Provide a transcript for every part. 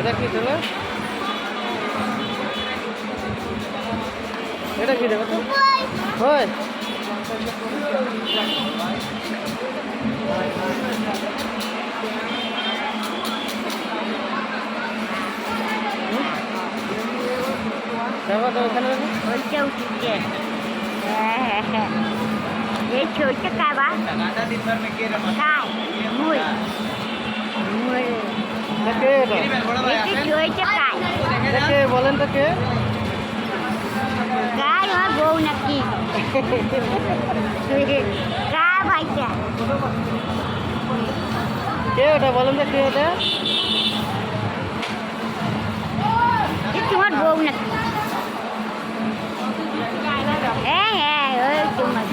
এটা কি ছিল? এটা কি দেখো তো? হয় দেখো তো ওখানে দেখো। ওইটা উঠছে। হ্যাঁ এই ছোটটা কাবা খায় মুই মুই এটা কে এটা? ছোটটা খায় এটা কে বলেন তো কে? গায় আমার বউ নাকি গা ভাইটা কে ওটা বলেন তো কে এটা? তোমার বউ নাকি? হ্যাঁ হ্যাঁ ওই তোমার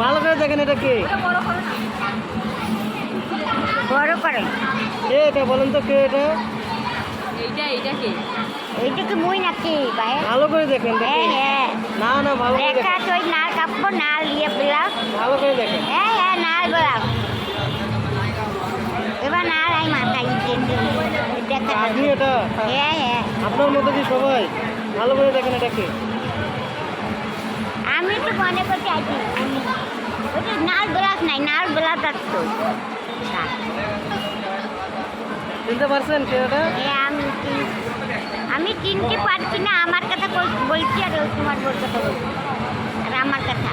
ভালো করে দেখেন এটা কে? বড় করে কে এটা বলেন তো কে এটা? এইটা কি মুই নাকি ভাই? ভালো করে দেখেন হ্যাঁ দেখেন। হ্যাঁ না না ভালো করে দেখা দেখেন। তো ওই নাল কাপড় নাল ইয়ে ব্লাউজ ভালো করে দেখেন। হ্যাঁ হ্যাঁ নাল ব্লাউজ এবার নাল আই মাথায় দেখা আপনি এটা হ্যাঁ হ্যাঁ আপনার মতো কি সবাই? ভালো করে দেখেন এটা কে? আমি তো মনে করছি আছি ওই নাল ব্লাউজ নাই নাল ব্লাউজ রাখতো চিনতে পারছেন কে এটা? আমি চিনতে পারছি না আমার কথা বলছি আর ওই তোমার বোর কথা বলছি আর আমার কথা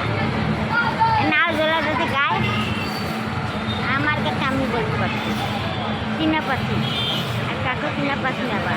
নাল ব্লাউজ আছে গায়ে আমার কথা আমি বলতে পারছি চিনা পাচ্ছি আর কাকু চিনা পাচ্ছি না বা